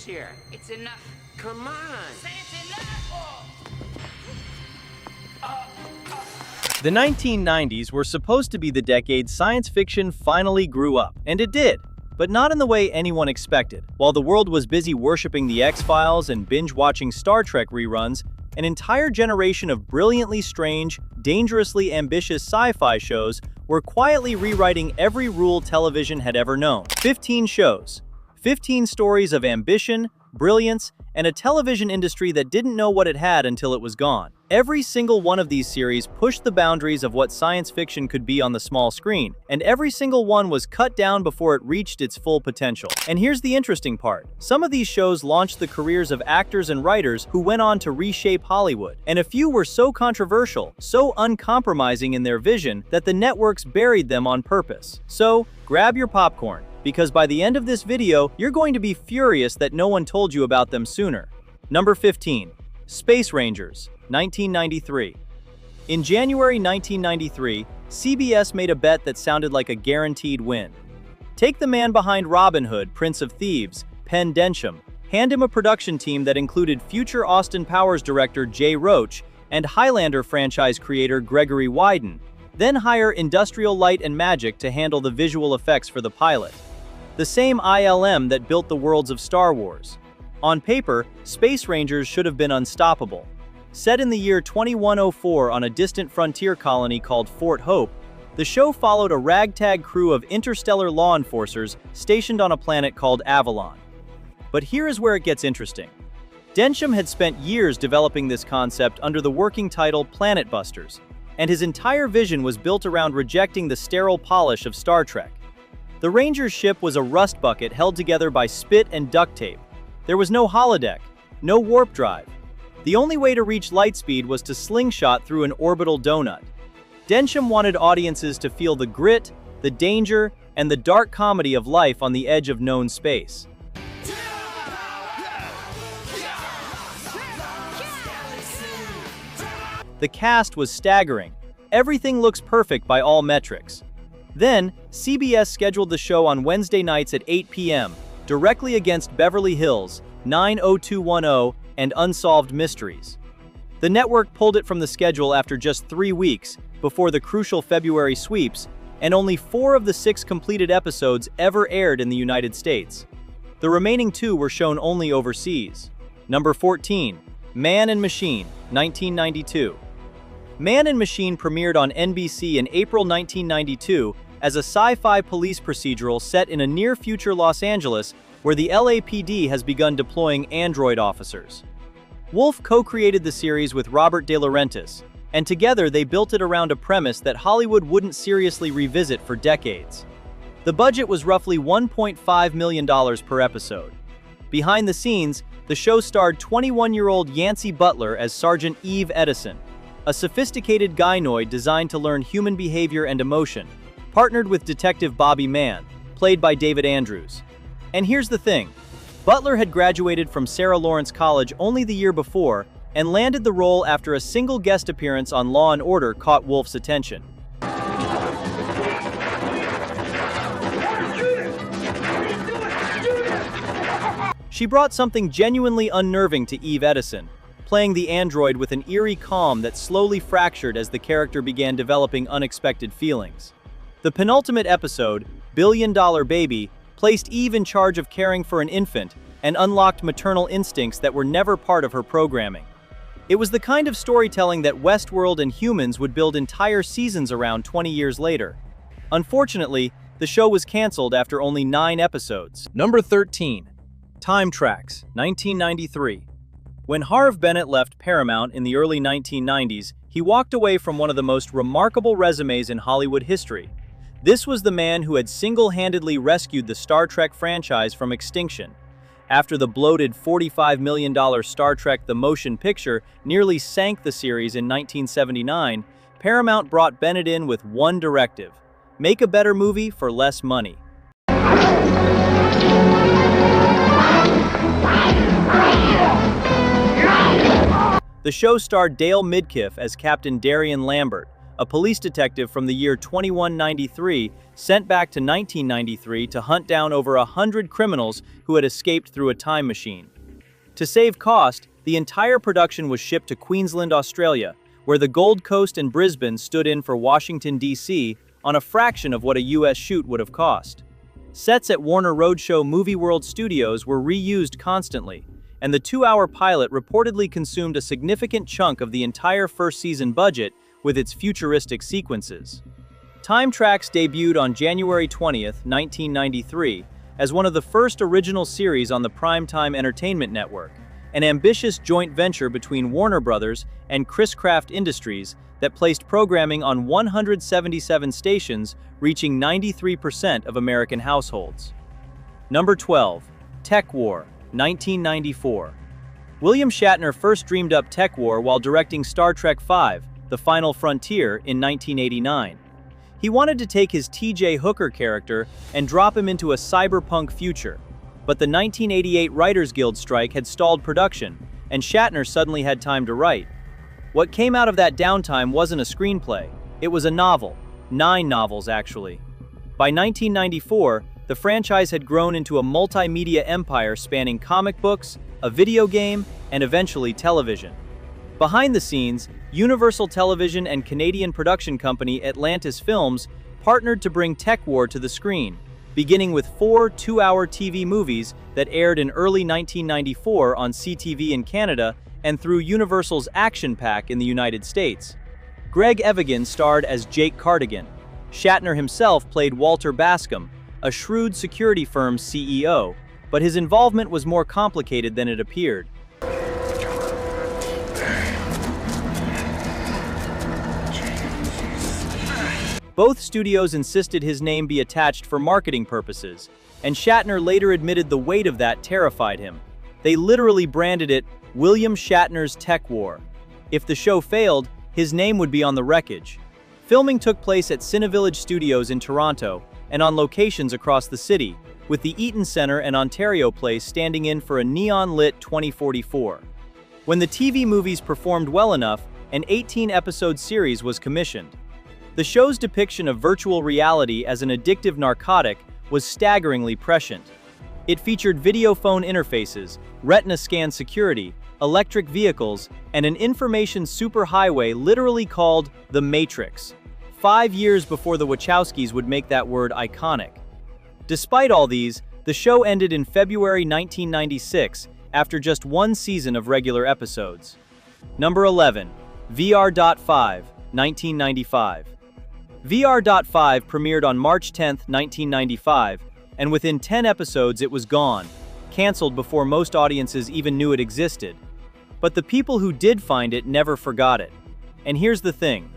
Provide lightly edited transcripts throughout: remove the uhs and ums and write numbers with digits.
here. It's enough. Come on. Say it's enough. The 1990s were supposed to be the decade science fiction finally grew up, and it did. But not in the way anyone expected. While the world was busy worshipping the X-Files and binge-watching Star Trek reruns, an entire generation of brilliantly strange, dangerously ambitious sci-fi shows were quietly rewriting every rule television had ever known. 15 shows. 15 stories of ambition, brilliance, and a television industry that didn't know what it had until it was gone. Every single one of these series pushed the boundaries of what science fiction could be on the small screen, and every single one was cut down before it reached its full potential. And here's the interesting part. Some of these shows launched the careers of actors and writers who went on to reshape Hollywood. And a few were so controversial, so uncompromising in their vision, that the networks buried them on purpose. So, grab your popcorn, because by the end of this video, you're going to be furious that no one told you about them sooner. Number 15. Space Rangers, 1993. In January 1993, CBS made a bet that sounded like a guaranteed win. Take the man behind Robin Hood, Prince of Thieves, Penn Densham, hand him a production team that included future Austin Powers director Jay Roach and Highlander franchise creator Gregory Wyden, then hire Industrial Light and Magic to handle the visual effects for the pilot. The same ILM that built the worlds of Star Wars. On paper, Space Rangers should have been unstoppable. Set in the year 2104 on a distant frontier colony called Fort Hope, the show followed a ragtag crew of interstellar law enforcers stationed on a planet called Avalon. But here is where it gets interesting. Densham had spent years developing this concept under the working title Planet Busters, and his entire vision was built around rejecting the sterile polish of Star Trek. The Rangers' ship was a rust bucket held together by spit and duct tape. There was no holodeck, no warp drive. The only way to reach light speed was to slingshot through an orbital donut. Densham wanted audiences to feel the grit, the danger, and the dark comedy of life on the edge of known space. The cast was staggering. Everything looks perfect by all metrics. Then, CBS scheduled the show on Wednesday nights at 8 p.m., directly against Beverly Hills, 90210, and Unsolved Mysteries. The network pulled it from the schedule after just 3 weeks, before the crucial February sweeps, and only 4 of the 6 completed episodes ever aired in the United States. The remaining 2 were shown only overseas. Number 14. Man and Machine, 1992. Man and Machine premiered on NBC in April 1992 as a sci-fi police procedural set in a near-future Los Angeles where the LAPD has begun deploying android officers. Wolf co-created the series with Robert De Laurentiis, and together they built it around a premise that Hollywood wouldn't seriously revisit for decades. The budget was roughly $1.5 million per episode. Behind the scenes, the show starred 21-year-old Yancey Butler as Sergeant Eve Edison, a sophisticated gynoid designed to learn human behavior and emotion, partnered with Detective Bobby Mann, played by David Andrews. And here's the thing. Butler had graduated from Sarah Lawrence College only the year before and landed the role after a single guest appearance on Law & Order caught Wolf's attention. She brought something genuinely unnerving to Eve Edison, playing the android with an eerie calm that slowly fractured as the character began developing unexpected feelings. The penultimate episode, Billion Dollar Baby, placed Eve in charge of caring for an infant and unlocked maternal instincts that were never part of her programming. It was the kind of storytelling that Westworld and Humans would build entire seasons around 20 years later. Unfortunately, the show was canceled after only 9 episodes. Number 13. Time Trax, 1993. When Harve Bennett left Paramount in the early 1990s, he walked away from one of the most remarkable resumes in Hollywood history. This was the man who had single-handedly rescued the Star Trek franchise from extinction. After the bloated $45 million Star Trek The Motion Picture nearly sank the series in 1979, Paramount brought Bennett in with one directive: make a better movie for less money. The show starred Dale Midkiff as Captain Darian Lambert, a police detective from the year 2193 sent back to 1993 to hunt down over 100 criminals who had escaped through a time machine. To save cost, the entire production was shipped to Queensland, Australia, where the Gold Coast and Brisbane stood in for Washington, D.C., on a fraction of what a US shoot would have cost. Sets at Warner Roadshow Movie World Studios were reused constantly, and the 2-hour pilot reportedly consumed a significant chunk of the entire first season budget with its futuristic sequences. Trax debuted on January 20, 1993, as one of the first original series on the Primetime Entertainment Network, an ambitious joint venture between Warner Brothers and Chris Craft Industries that placed programming on 177 stations, reaching 93% of American households. Number 12. Tech War, 1994. William Shatner first dreamed up Tech War while directing Star Trek V, The Final Frontier, in 1989. He wanted to take his T.J. Hooker character and drop him into a cyberpunk future, but the 1988 Writers Guild strike had stalled production, and Shatner suddenly had time to write. What came out of that downtime wasn't a screenplay, it was a novel. 9 novels, actually. By 1994, the franchise had grown into a multimedia empire spanning comic books, a video game, and eventually television. Behind the scenes, Universal Television and Canadian production company M.A.N.T.I.S Films partnered to bring Tech War to the screen, beginning with 4 2-hour TV movies that aired in early 1994 on CTV in Canada and through Universal's Action Pack in the United States. Greg Evigan starred as Jake Cardigan. Shatner himself played Walter Bascom, a shrewd security firm's CEO, but his involvement was more complicated than it appeared. Both studios insisted his name be attached for marketing purposes, and Shatner later admitted the weight of that terrified him. They literally branded it William Shatner's Tech War. If the show failed, his name would be on the wreckage. Filming took place at Cinevillage Studios in Toronto and on locations across the city, with the Eaton Centre and Ontario Place standing in for a neon-lit 2044. When the TV movies performed well enough, an 18-episode series was commissioned. The show's depiction of virtual reality as an addictive narcotic was staggeringly prescient. It featured video phone interfaces, retina scan security, electric vehicles, and an information superhighway literally called the Matrix, 5 years before the Wachowskis would make that word iconic. Despite all these, the show ended in February 1996 after just 1 season of regular episodes. Number 11. VR.5, 1995. VR.5 premiered on March 10, 1995, and within 10 episodes it was gone, canceled before most audiences even knew it existed. But the people who did find it never forgot it. And here's the thing.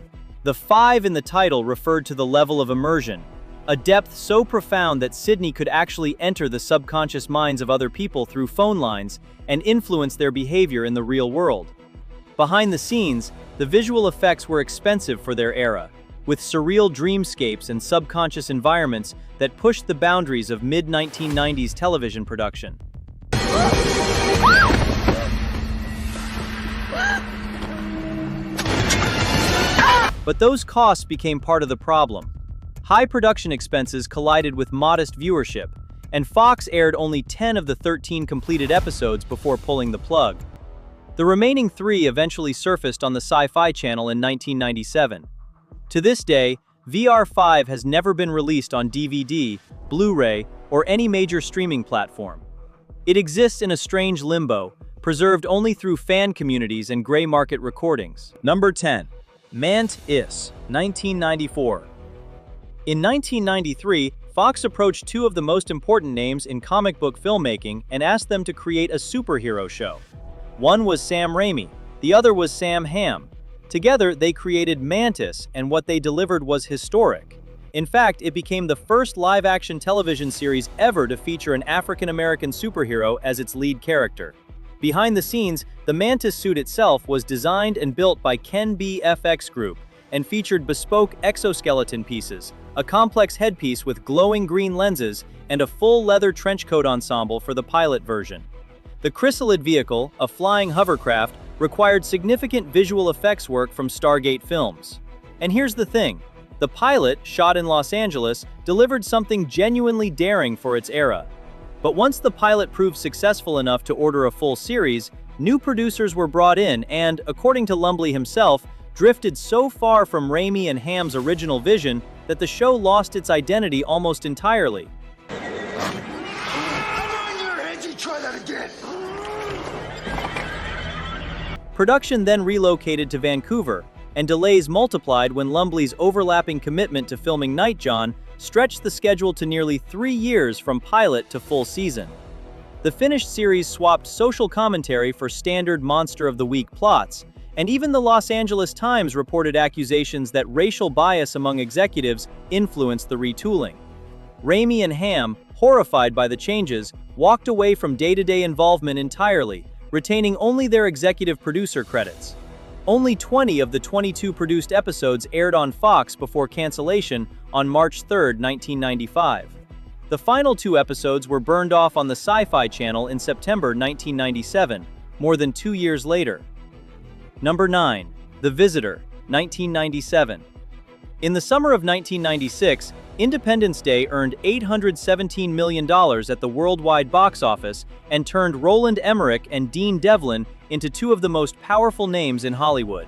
The 5 in the title referred to the level of immersion, a depth so profound that Sydney could actually enter the subconscious minds of other people through phone lines and influence their behavior in the real world. Behind the scenes, the visual effects were expensive for their era, with surreal dreamscapes and subconscious environments that pushed the boundaries of mid-1990s television production. But those costs became part of the problem. High production expenses collided with modest viewership, and Fox aired only 10 of the 13 completed episodes before pulling the plug. The remaining 3 eventually surfaced on the Sci-Fi Channel in 1997. To this day, VR5 has never been released on DVD, Blu-ray, or any major streaming platform. It exists in a strange limbo, preserved only through fan communities and gray market recordings. Number 10. M.A.N.T.I.S, 1994. In 1993, Fox approached 2 of the most important names in comic book filmmaking and asked them to create a superhero show. One was Sam Raimi, the other was Sam Hamm. Together, they created M.A.N.T.I.S, and what they delivered was historic. In fact, it became the first live-action television series ever to feature an African-American superhero as its lead character. Behind the scenes, the M.A.N.T.I.S suit itself was designed and built by Ken B. FX Group and featured bespoke exoskeleton pieces, a complex headpiece with glowing green lenses, and a full leather trenchcoat ensemble for the pilot version. The chrysalid vehicle, a flying hovercraft, required significant visual effects work from Stargate Films. And here's the thing. The pilot, shot in Los Angeles, delivered something genuinely daring for its era. But once the pilot proved successful enough to order a full series, new producers were brought in and, according to Lumbly himself, drifted so far from Raimi and Ham's original vision that the show lost its identity almost entirely. Try that again. Production then relocated to Vancouver, and delays multiplied when Lumbly's overlapping commitment to filming Nightjawn stretched the schedule to nearly 3 years from pilot to full season. The finished series swapped social commentary for standard Monster of the Week plots, and even the Los Angeles Times reported accusations that racial bias among executives influenced the retooling. Raimi and Ham, horrified by the changes, walked away from day-to-day involvement entirely, retaining only their executive producer credits. Only 20 of the 22 produced episodes aired on Fox before cancellation on March 3, 1995. The final 2 episodes were burned off on the Sci-Fi Channel in September 1997, more than 2 years later. Number 9. The Visitor, 1997. In the summer of 1996, Independence Day earned $817 million at the worldwide box office and turned Roland Emmerich and Dean Devlin into 2 of the most powerful names in Hollywood.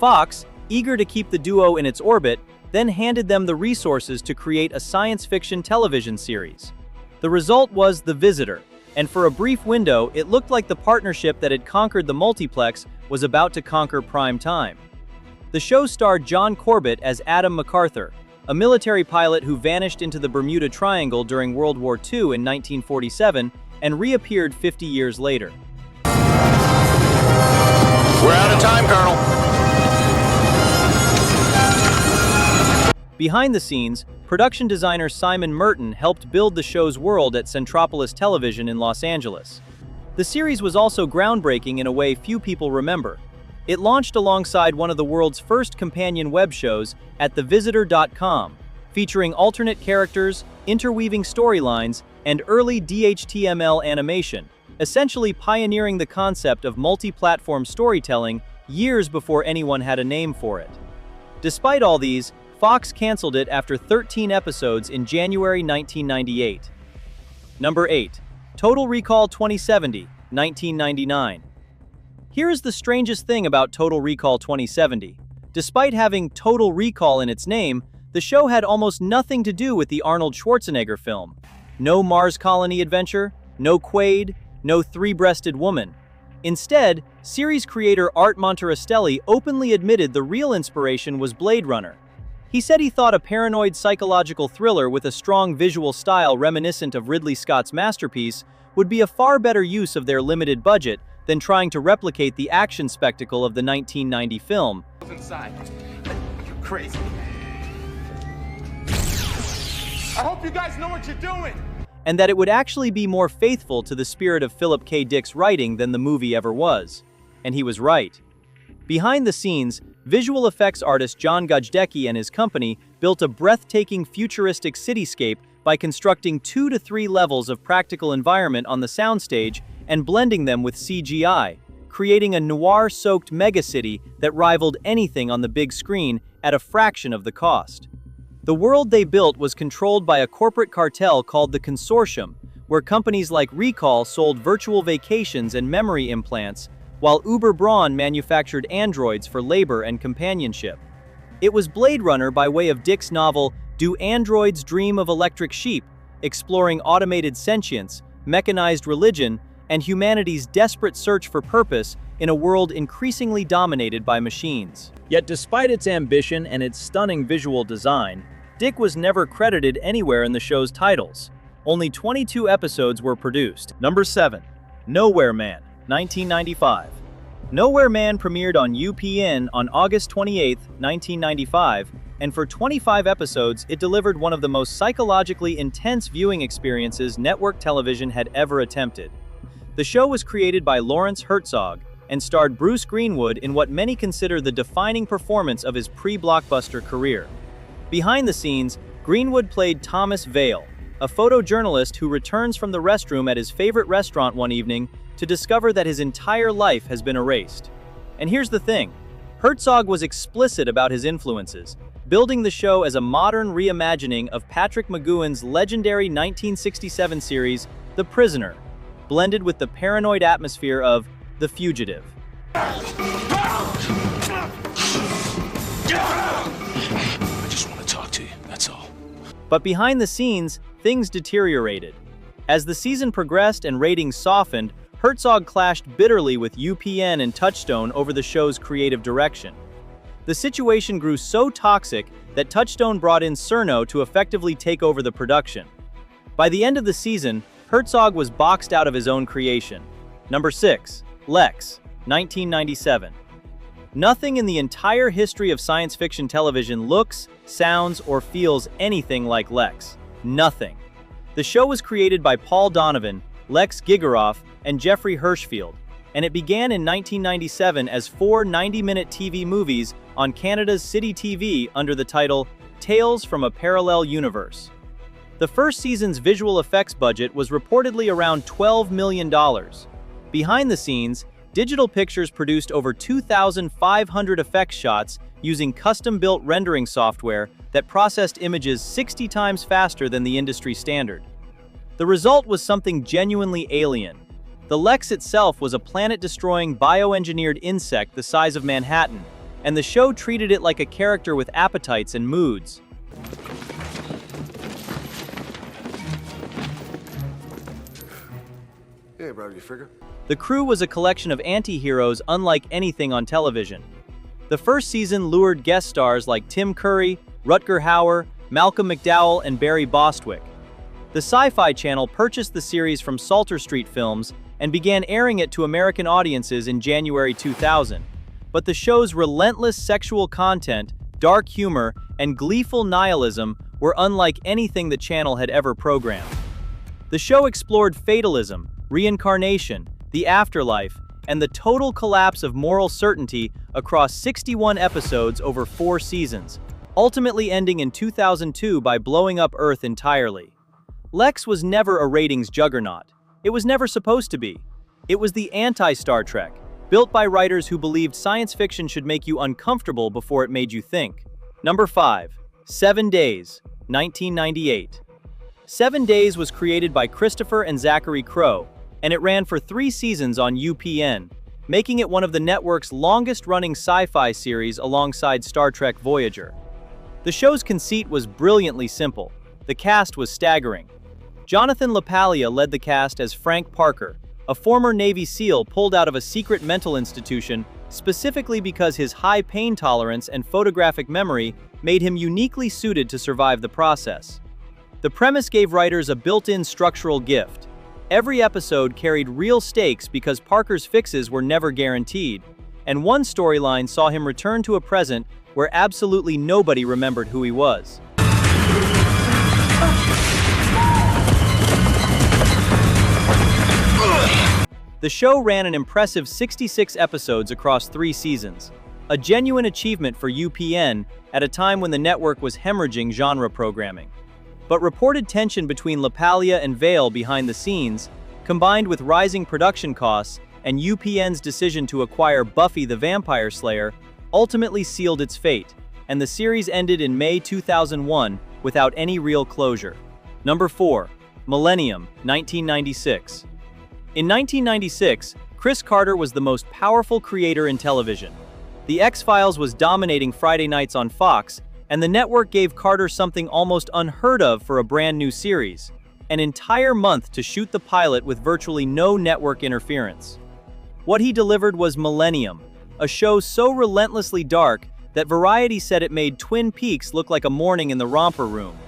Fox, eager to keep the duo in its orbit, then handed them the resources to create a science fiction television series. The result was The Visitor, and for a brief window, it looked like the partnership that had conquered the multiplex was about to conquer prime time. The show starred John Corbett as Adam MacArthur, a military pilot who vanished into the Bermuda Triangle during World War II in 1947 and reappeared 50 years later. We're out of time, Colonel. Behind the scenes, production designer Simon Merton helped build the show's world at Centropolis Television in Los Angeles. The series was also groundbreaking in a way few people remember. It launched alongside one of the world's first companion web shows at thevisitor.com, featuring alternate characters, interweaving storylines, and early DHTML animation, essentially pioneering the concept of multi-platform storytelling years before anyone had a name for it. Despite all these, Fox canceled it after 13 episodes in January 1998. Number 8. Total Recall 2070, 1999. Here is the strangest thing about Total Recall 2070. Despite having Total Recall in its name, the show had almost nothing to do with the Arnold Schwarzenegger film. No Mars colony adventure, no Quaid, no three-breasted woman. Instead, series creator Art Montarastelli openly admitted the real inspiration was Blade Runner. He said he thought a paranoid psychological thriller with a strong visual style reminiscent of Ridley Scott's masterpiece would be a far better use of their limited budget than trying to replicate the action spectacle of the 1990 film. Inside. You're crazy. I hope you guys know what you're doing. And that it would actually be more faithful to the spirit of Philip K. Dick's writing than the movie ever was. And he was right. Behind the scenes, visual effects artist John Gojdecki and his company built a breathtaking futuristic cityscape by constructing 2 to 3 levels of practical environment on the soundstage and blending them with CGI, creating a noir-soaked megacity that rivaled anything on the big screen at a fraction of the cost. The world they built was controlled by a corporate cartel called the Consortium, where companies like Recall sold virtual vacations and memory implants, while Uber Braun manufactured androids for labor and companionship. It was Blade Runner by way of Dick's novel Do Androids Dream of Electric Sheep, exploring automated sentience, mechanized religion, and humanity's desperate search for purpose in a world increasingly dominated by machines. Yet despite its ambition and its stunning visual design, Dick was never credited anywhere in the show's titles. Only 22 episodes were produced. Number 7. Nowhere Man, 1995. Nowhere Man premiered on UPN on August 28, 1995, and for 25 episodes it delivered one of the most psychologically intense viewing experiences network television had ever attempted. The show was created by Lawrence Herzog and starred Bruce Greenwood in what many consider the defining performance of his pre-blockbuster career. Behind the scenes, Greenwood played Thomas Vale, a photojournalist who returns from the restroom at his favorite restaurant one evening to discover that his entire life has been erased. And here's the thing, Herzog was explicit about his influences, building the show as a modern reimagining of Patrick McGoohan's legendary 1967 series, The Prisoner, blended with the paranoid atmosphere of The Fugitive. I just want to talk to you, that's all. But behind the scenes, things deteriorated. As the season progressed and ratings softened, Herzog clashed bitterly with UPN and Touchstone over the show's creative direction. The situation grew so toxic that Touchstone brought in Cerno to effectively take over the production. By the end of the season, Herzog was boxed out of his own creation. Number 6. Lexx, 1997. Nothing in the entire history of science fiction television looks, sounds, or feels anything like Lexx. Nothing. The show was created by Paul Donovan, Lex Gigeroff, and Jeffrey Hirschfield, and it began in 1997 as 4 90-minute TV movies on Canada's City TV under the title Tales from a Parallel Universe. The first season's visual effects budget was reportedly around $12 million. Behind the scenes, Digital Pictures produced over 2,500 effects shots using custom-built rendering software that processed images 60 times faster than the industry standard. The result was something genuinely alien. The Lexx itself was a planet-destroying bioengineered insect the size of Manhattan, and the show treated it like a character with appetites and moods. Hey, bro, you figure? The crew was a collection of anti-heroes unlike anything on television. The first season lured guest stars like Tim Curry, Rutger Hauer, Malcolm McDowell, and Barry Bostwick. The Sci-Fi Channel purchased the series from Salter Street Films and began airing it to American audiences in January 2000. But the show's relentless sexual content, dark humor, and gleeful nihilism were unlike anything the channel had ever programmed. The show explored fatalism, reincarnation, the afterlife, and the total collapse of moral certainty across 61 episodes over 4 seasons, ultimately ending in 2002 by blowing up Earth entirely. Lexx was never a ratings juggernaut. It was never supposed to be. It was the anti-Star Trek, built by writers who believed science fiction should make you uncomfortable before it made you think. Number 5. 7 Days, 1998. 7 Days was created by Christopher and Zachary Crowe, and it ran for 3 seasons on UPN, making it one of the network's longest-running sci-fi series alongside Star Trek Voyager. The show's conceit was brilliantly simple. The cast was staggering. Jonathan LaPaglia led the cast as Frank Parker, a former Navy SEAL pulled out of a secret mental institution specifically because his high pain tolerance and photographic memory made him uniquely suited to survive the process. The premise gave writers a built-in structural gift. Every episode carried real stakes because Parker's fixes were never guaranteed, and one storyline saw him return to a present where absolutely nobody remembered who he was. The show ran an impressive 66 episodes across 3 seasons, a genuine achievement for UPN at a time when the network was hemorrhaging genre programming. But reported tension between LaPaglia and Vale behind the scenes, combined with rising production costs and UPN's decision to acquire Buffy the Vampire Slayer, ultimately sealed its fate, and the series ended in May 2001 without any real closure. Number 4. Millennium, 1996. In 1996, Chris Carter was the most powerful creator in television. The X-Files was dominating Friday nights on Fox, and the network gave Carter something almost unheard of for a brand new series: an entire month to shoot the pilot with virtually no network interference. What he delivered was Millennium, a show so relentlessly dark that Variety said it made Twin Peaks look like a morning in the romper room.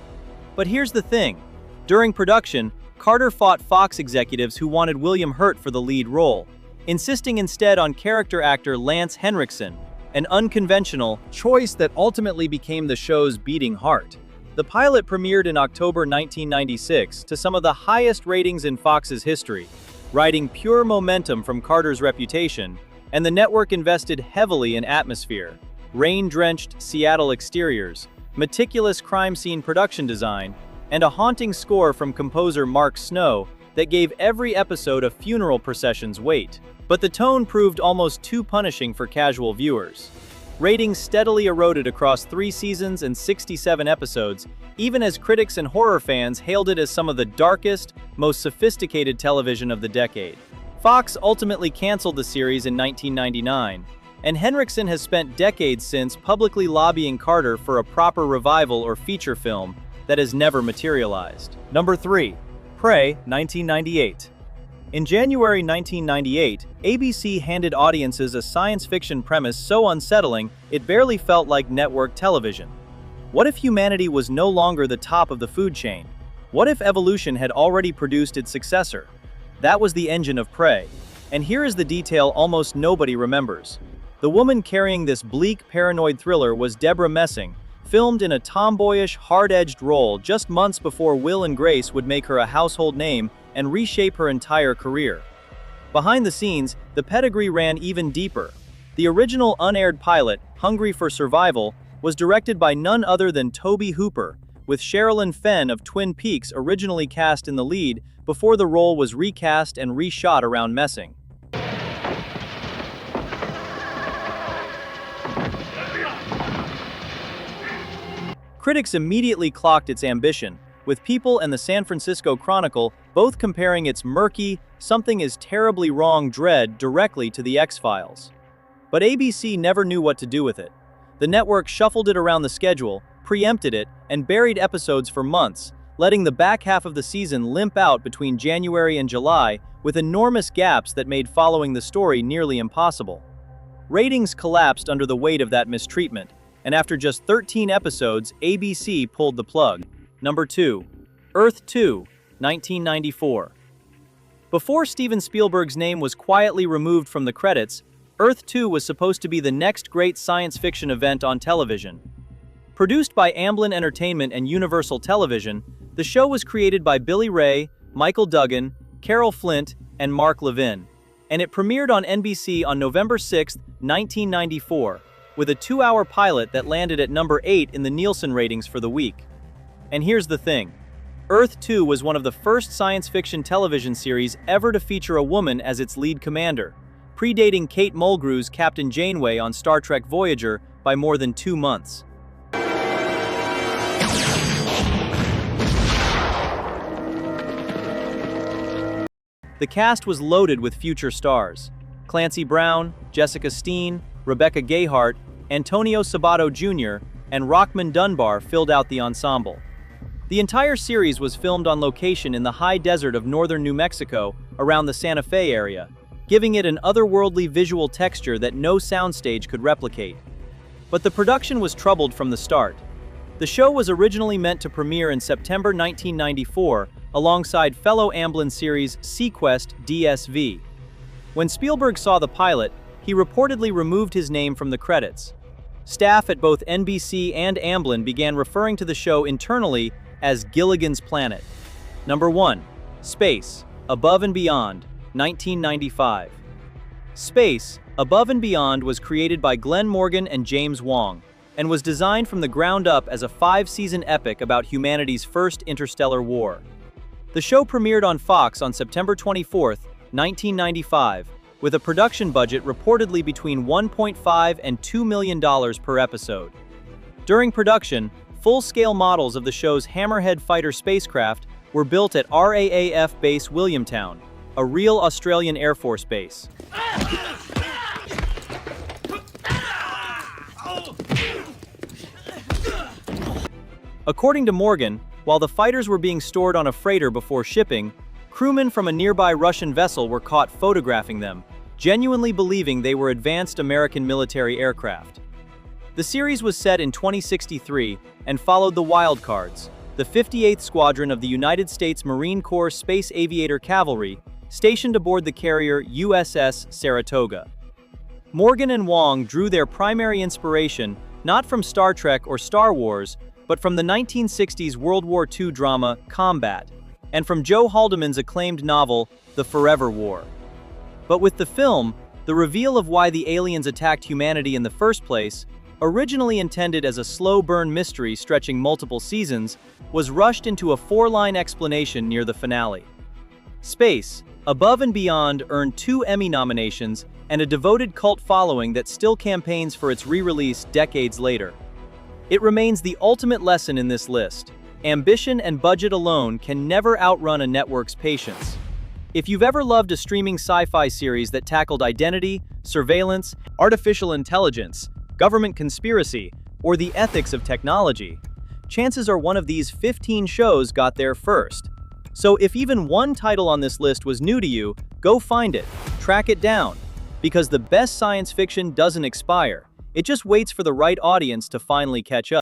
But here's the thing. During production, Carter fought Fox executives who wanted William Hurt for the lead role, insisting instead on character actor Lance Henriksen, an unconventional choice that ultimately became the show's beating heart. The pilot premiered in October 1996 to some of the highest ratings in Fox's history, riding pure momentum from Carter's reputation, and the network invested heavily in atmosphere, rain-drenched Seattle exteriors, meticulous crime scene production design, and a haunting score from composer Mark Snow that gave every episode a funeral procession's weight. But the tone proved almost too punishing for casual viewers. Ratings steadily eroded across 3 seasons and 67 episodes, even as critics and horror fans hailed it as some of the darkest, most sophisticated television of the decade. Fox ultimately canceled the series in 1999, and Henriksen has spent decades since publicly lobbying Carter for a proper revival or feature film that has never materialized. Number 3. Prey, 1998. In January 1998, ABC handed audiences a science fiction premise so unsettling it barely felt like network television. What if humanity was no longer the top of the food chain? What if evolution had already produced its successor? That was the engine of Prey. And here is the detail almost nobody remembers. The woman carrying this bleak, paranoid thriller was Deborah Messing, filmed in a tomboyish, hard-edged role just months before Will and Grace would make her a household name and reshape her entire career. Behind the scenes, the pedigree ran even deeper. The original unaired pilot, Hungry for Survival, was directed by none other than Tobe Hooper, with Sherilyn Fenn of Twin Peaks originally cast in the lead before the role was recast and reshot around Messing. Critics immediately clocked its ambition, with People and the San Francisco Chronicle both comparing its murky, something is terribly wrong dread directly to the X-Files. But ABC never knew what to do with it. The network shuffled it around the schedule, preempted it, and buried episodes for months, letting the back half of the season limp out between January and July with enormous gaps that made following the story nearly impossible. Ratings collapsed under the weight of that mistreatment, and after just 13 episodes, ABC pulled the plug. Number 2. Earth 2, 1994. Before Steven Spielberg's name was quietly removed from the credits, Earth 2 was supposed to be the next great science fiction event on television. Produced by Amblin Entertainment and Universal Television, the show was created by Billy Ray, Michael Duggan, Carol Flint, and Mark Levin, and it premiered on NBC on November 6, 1994, with a 2-hour pilot that landed at number 8 in the Nielsen ratings for the week. And here's the thing. Earth 2 was one of the first science fiction television series ever to feature a woman as its lead commander, predating Kate Mulgrew's Captain Janeway on Star Trek Voyager by more than 2 months. The cast was loaded with future stars. Clancy Brown, Jessica Steen, Rebecca Gayheart, Antonio Sabato Jr., and Rockman Dunbar filled out the ensemble. The entire series was filmed on location in the high desert of northern New Mexico around the Santa Fe area, giving it an otherworldly visual texture that no soundstage could replicate. But the production was troubled from the start. The show was originally meant to premiere in September 1994 alongside fellow Amblin series seaQuest DSV. When Spielberg saw the pilot, he reportedly removed his name from the credits. Staff at both NBC and Amblin began referring to the show internally as Gilligan's Planet. Number 1. Space, Above and Beyond, 1995. Space, Above and Beyond was created by Glenn Morgan and James Wong, and was designed from the ground up as a 5-season epic about humanity's first interstellar war. The show premiered on Fox on September 24, 1995, with a production budget reportedly between $1.5 and $2 million per episode. During production, full-scale models of the show's Hammerhead fighter spacecraft were built at RAAF Base Williamtown, a real Australian Air Force base. According to Morgan, while the fighters were being stored on a freighter before shipping, crewmen from a nearby Russian vessel were caught photographing them, genuinely believing they were advanced American military aircraft. The series was set in 2063 and followed the Wildcards, the 58th Squadron of the United States Marine Corps Space Aviator Cavalry, stationed aboard the carrier USS Saratoga. Morgan and Wong drew their primary inspiration not from Star Trek or Star Wars, but from the 1960s World War II drama Combat, and from Joe Haldeman's acclaimed novel The Forever War. But with the film, the reveal of why the aliens attacked humanity in the first place, originally intended as a slow-burn mystery stretching multiple seasons, was rushed into a 4-line explanation near the finale. Space, Above and Beyond earned 2 Emmy nominations and a devoted cult following that still campaigns for its re-release decades later. It remains the ultimate lesson in this list. Ambition and budget alone can never outrun a network's patience. If you've ever loved a streaming sci-fi series that tackled identity, surveillance, artificial intelligence, government conspiracy, or the ethics of technology, chances are one of these 15 shows got there first. So if even one title on this list was new to you, go find it, track it down, because the best science fiction doesn't expire. It just waits for the right audience to finally catch up.